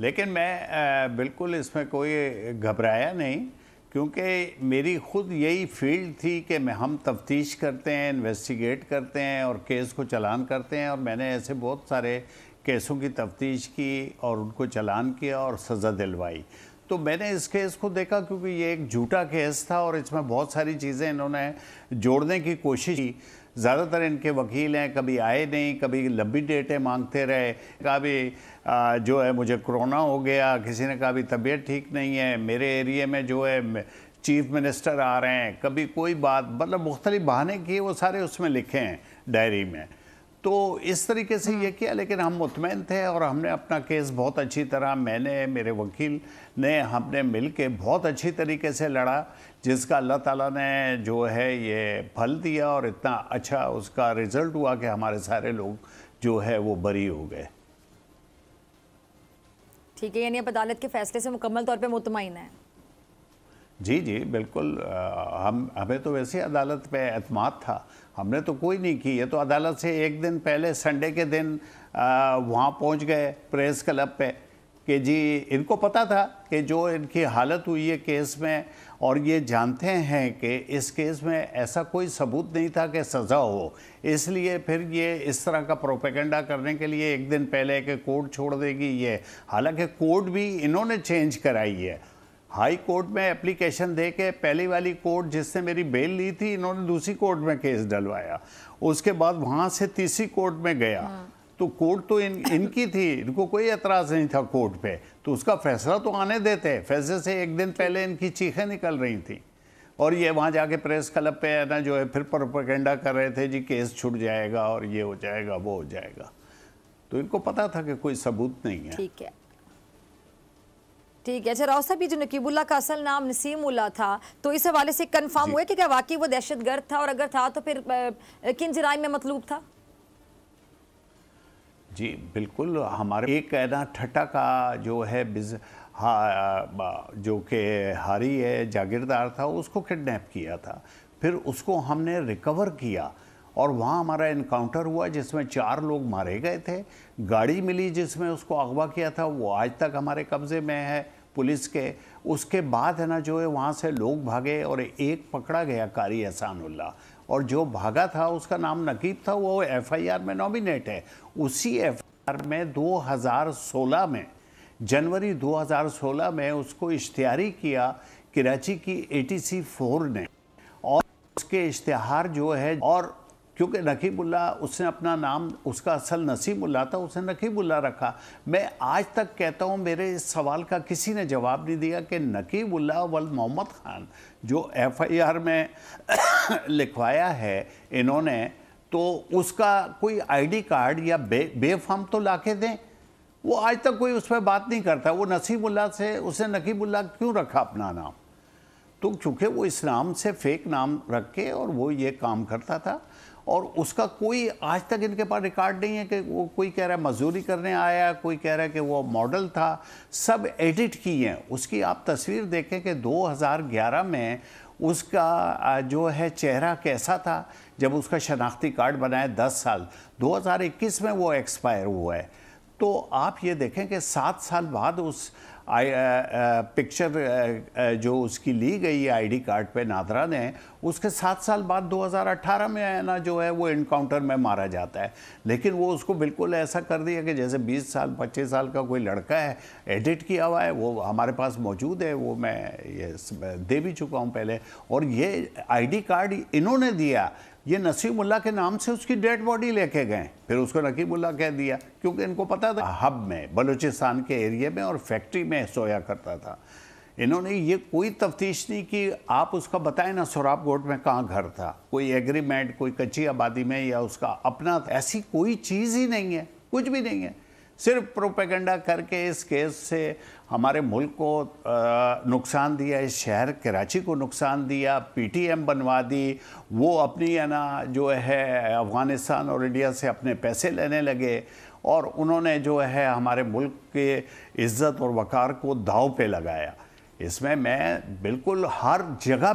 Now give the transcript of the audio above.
لیکن میں بالکل اس میں کوئی گھبرایا نہیں، کیونکہ میری خود یہی فیلڈ تھی کہ ہم تفتیش کرتے ہیں، انویسٹیگیٹ کرتے ہیں اور کیس کو چلان کرتے ہیں، اور میں نے ایسے بہت سارے کیسوں کی تفتیش کی اور ان کو چلان کیا اور سزا دلوائی۔ تو میں نے اس کیس کو دیکھا کیونکہ یہ ایک جھوٹا کیس تھا اور اس میں بہت ساری چیزیں انہوں نے جوڑنے کی کوشش کی۔ زیادہ تر ان کے وکیل ہیں، کبھی آئے نہیں، کبھی لمبی ڈیٹیں مانگتے رہے، کبھی جو ہے مجھے کرونا ہو گیا، کسی نے کہا بھی طبیعت ٹھیک نہیں ہے، میرے ایریے میں جو ہے چیف منسٹر آ رہے ہیں، کبھی کوئی بات، مطلب مختلف بہانے کیے، وہ سارے اس میں لکھے ہیں ڈائری میں۔ تو اس طریقے سے یہ کیا، لیکن ہم مطمئن تھے اور ہم نے اپنا کیس بہت اچھی طرح، میں نے، میرے وکیل نے، ہم نے مل کے بہت اچھی طریقے سے لڑا، جس کا اللہ تعالیٰ نے جو ہے یہ پھل دیا اور اتنا اچھا اس کا رزلٹ ہوا کہ ہمارے سارے لوگ جو ہے وہ بری ہو گئے۔ ٹھیک ہے، یعنی آپ عدالت کے فیصلے سے مکمل طور پہ مطمئن ہیں؟ جی جی بالکل، ہمیں تو ویسے عدالت پہ اعتماد تھا، ہم نے تو کوئی نہیں کی، یہ تو عدالت سے ایک دن پہلے سنڈے کے دن وہاں پہنچ گئے پریس کلب پہ کہ جی ان کو پتا تھا کہ جو ان کی حالت ہوئی ہے کیس میں، اور یہ جانتے ہیں کہ اس کیس میں ایسا کوئی ثبوت نہیں تھا کہ سزا ہو، اس لیے پھر یہ اس طرح کا پروپیگنڈا کرنے کے لیے ایک دن پہلے کہ کورٹ چھوڑ دے گی یہ، حالانکہ کورٹ بھی انہوں نے چینج کرائی ہے۔ ہائی کورٹ میں اپلیکیشن دے کے پہلی والی کورٹ جس نے میری بیل لی تھی، انہوں نے دوسری کورٹ میں کیس ڈلوایا، اس کے بعد وہاں سے تیسری کورٹ میں گیا، تو کورٹ تو ان کی تھی، ان کو کوئی اعتراض نہیں تھا کورٹ پہ، تو اس کا فیصلہ تو آنے دیتے، فیصلے سے ایک دن پہلے ان کی چیخیں نکل رہی تھیں، اور یہ وہاں جا کے پریس کلب پہ نا جو ہے پھر پروپیگنڈا کر رہے تھے، جی کیس چھوٹ جائے گا اور یہ ہو جائے گا وہ ہو جائے گا، تو ان کو پتا تھا کہ کوئی ثبوت نہیں ہے۔ ٹھیک ہے ٹھیک ہے۔ اچھا راؤ صاحب، یہ جو نقیب اللہ کا اصل نام نسیم اللہ تھا، تو اس حوالے سے کنفرم ہوئے کہ کیا واقعی وہ دہشت گرد تھا، اور اگر تھا تو پھر کن جرائم میں مطلوب تھا؟ جی بالکل، ہمارے ایک کہنا ٹھٹا کا جو ہے جو کہ ہاری ہے جاگیردار تھا، اس کو کڈنیپ کیا تھا، پھر اس کو ہم نے ریکور کیا اور وہاں ہمارا انکاؤنٹر ہوا جس میں 4 لوگ مارے گئے تھے، گاڑی ملی جس میں اس کو اغوا کیا تھا، وہ آج تک ہمارے قبضے میں ہے پولیس کے۔ اس کے بعد ہے نا جو ہے وہاں سے لوگ بھاگے اور ایک پکڑا گیا قاری احسان اللہ، اور جو بھاگا تھا اس کا نام نقیب تھا، وہ ایف آئی آر میں نومینیٹ ہے۔ اسی ایف آئی آر میں 2016 میں جنوری 2016 میں اس کو اشتہاری کیا کراچی کی ATC4 نے، اور اس کے اشتہار جو ہے، اور کیونکہ نقیب اللہ اس نے اپنا نام، اس کا اصل نسیم اللہ تھا، اس نے نقیب اللہ رکھا۔ میں آج تک کہتا ہوں، میرے اس سوال کا کسی نے جواب نہیں دیا کہ نقیب اللہ ولد محمد خان جو ایف آئی آر میں لکھوایا ہے انہوں نے، تو اس کا کوئی آئی ڈی کارڈ یا بے فارم تو لا کے دیں۔ وہ آج تک کوئی اس پہ بات نہیں کرتا، وہ نسیم اللہ سے اس نے نقیب اللہ کیوں رکھا اپنا نام؟ تو چونکہ وہ اس نام سے فیک نام رکھ کے اور وہ یہ کام کرتا تھا، اور اس کا کوئی آج تک ان کے پاس ریکارڈ نہیں ہے کہ وہ کوئی کہہ رہا ہے مزدوری کرنے آیا، کوئی کہہ رہا ہے کہ وہ ماڈل تھا، سب ایڈٹ کی ہیں۔ اس کی آپ تصویر دیکھیں کہ 2011 میں اس کا جو ہے چہرہ کیسا تھا جب اس کا شناختی کارڈ بنایا، 10 سال، 2021 میں وہ ایکسپائر ہوا ہے۔ تو آپ یہ دیکھیں کہ 7 سال بعد اس پکچر جو اس کی لی گئی ہے آئی ڈی کارڈ پہ نادرا نے، اس کے 7 سال بعد 2018 میں نا جو ہے وہ انکاؤنٹر میں مارا جاتا ہے، لیکن وہ اس کو بالکل ایسا کر دیا کہ جیسے 20 سال 25 سال کا کوئی لڑکا ہے، ایڈٹ کیا ہوا ہے، وہ ہمارے پاس موجود ہے، وہ میں یہ دے بھی چکا ہوں پہلے، اور یہ آئی ڈی کارڈ انہوں نے دیا، یہ نسیم اللہ کے نام سے اس کی ڈیڈ باڈی لے کے گئے، پھر اس کو نقیب اللہ کہہ دیا، کیونکہ ان کو پتا تھا ہب میں بلوچستان کے ایریے میں اور فیکٹری میں سویا کرتا تھا۔ انہوں نے یہ کوئی تفتیش نہیں کی، آپ اس کا بتائیں نا سوراب گوٹ میں کہاں گھر تھا، کوئی ایگریمنٹ، کوئی کچی آبادی میں یا اس کا اپنا، ایسی کوئی چیز ہی نہیں ہے، کچھ بھی نہیں ہے، صرف پروپیگنڈا کر کے اس کیس سے ہمارے ملک کو نقصان دیا، اس شہر کراچی کو نقصان دیا، پی ٹی ایم بنوا دی، وہ اپنی جو ہے افغانستان اور انڈیا سے اپنے پیسے لینے لگے، اور انہوں نے جو ہے ہمارے ملک کے عزت اور وقار کو داؤ پہ لگایا۔ اس میں بالکل ہر جگہ